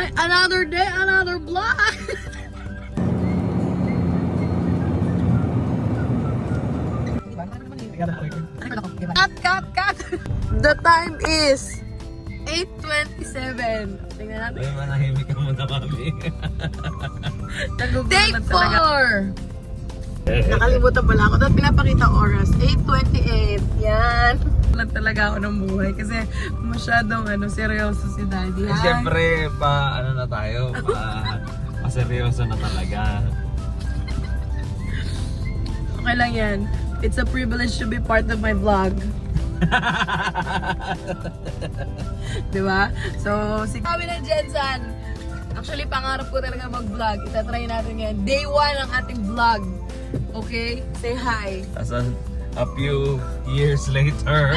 Ay, another day, another vlog. Cut. The time is 8:27. Tingnan natin. Ay, manahimik ka muna, mami. Take 4. Nakalimutan pala ako. Dapat pinapakita oras. 8:28. Yan. Lang talaga ako ng buhay kasi masyadong seryoso si Daddy. Eh, siyempre, ano na tayo, seryoso na talaga. Okay lang yan. It's a privilege to be part of my vlog. Diba? So, si kami ng Jensan. Actually, pangarap ko talaga mag-vlog. Itatry natin yan. Day 1 ng ating vlog. Okay? Say hi. As a few years later.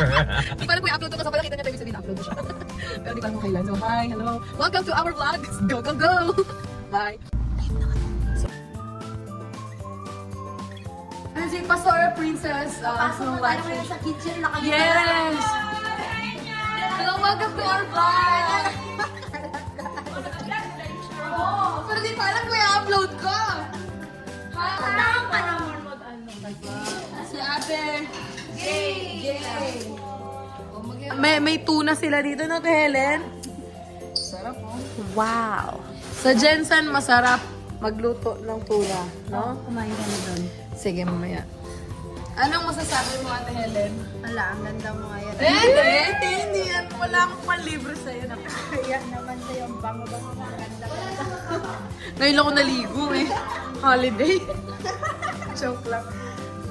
Hindi pa alam kung i-upload ko kasi pala kita niya tayo sabihin na-upload ko siya. Pero di ko alam kung kailan. So, hi, hello. Welcome to our vlog. Go, go, go! Bye! Si Pastora Princess Snow White. Sa kitchen, Yes! Hello, welcome to our vlog! Pero di pa alam kung i-upload ko. Si ate. Yay! May tuna sila dito na to, Helen. Sarap oh. Wow! Sa Jensen, masarap magluto ng tuna, no? Kumain ka na doon. Sige, mamaya. Anong masasabi mo, Ate Helen? Wala, ang ganda mo ngayon. Hindi yan. Wala akong panlibre sa'yo. Kaya naman sa'yo, ang bango-bango mo. Ang ganda. Ngayon lang ako naligo eh. Holiday. Joke lang.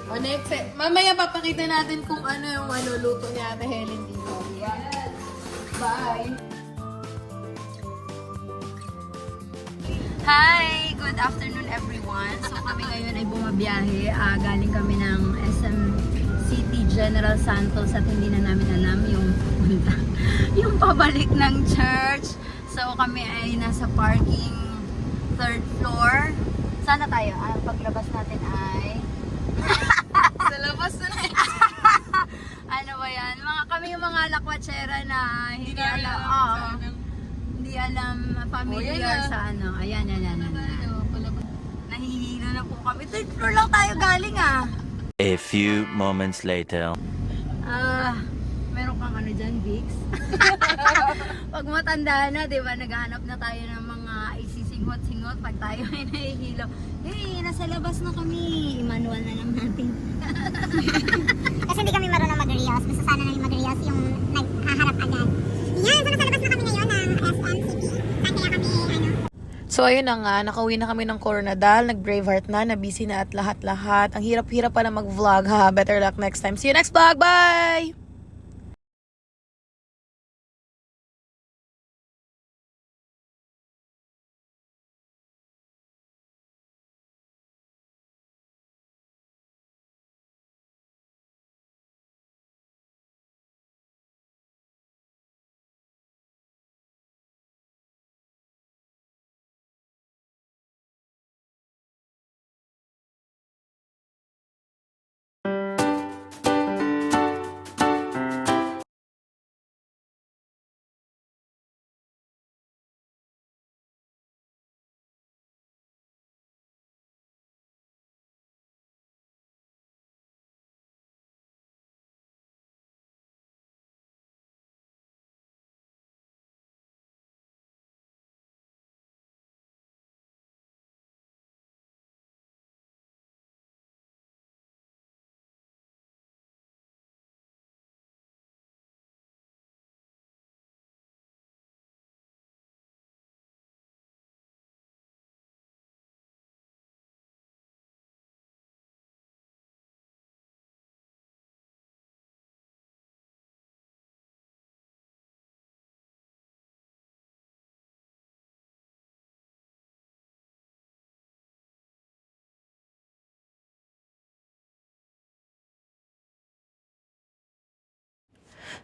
O next, mamaya papakita natin kung ano yung luto ni Ate Helen dito. Bye! Hi! Good afternoon everyone. So kami ngayon ay bumabiyahe. Galing kami ng SM City General Santos at hindi na namin alam yung yung pabalik ng church. So kami ay nasa parking 3rd floor. Sana tayo? Paglabas natin ay Sa labas na na ano ba yan? Kami yung mga lakwatsera na hindi alam. Hindi alam familiar sa ano. Ayan. Nahihilo na po kami. 3rd floor lang tayo galing A few moments later. Meron kang ano dyan, Vicks? Pag matanda na, di ba, naghahanap na tayo ng mga isisingot-singot pag tayo ay nahihilo. Hey, nasa labas na kami. Manual na lang natin. Kasi hindi kami marunong mag-reels. Gusto sana namin mag-reels yung naghaharap agad. Yan, so nasa labas na kami ngayon ng SM City. Saan kaya kami, So ayun na nga, nakauwi na kami ng Coronadal, nag-Braveheart na, busy na at lahat-lahat. Ang hirap-hirap pa na mag-vlog ha. Better luck next time. See you next vlog. Bye!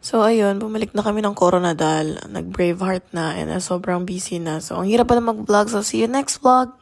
So ayun, bumalik na kami ng Coronadal, nag-Braveheart na, and sobrang busy na. So ang hirap pa na mag-vlog, so see you next vlog!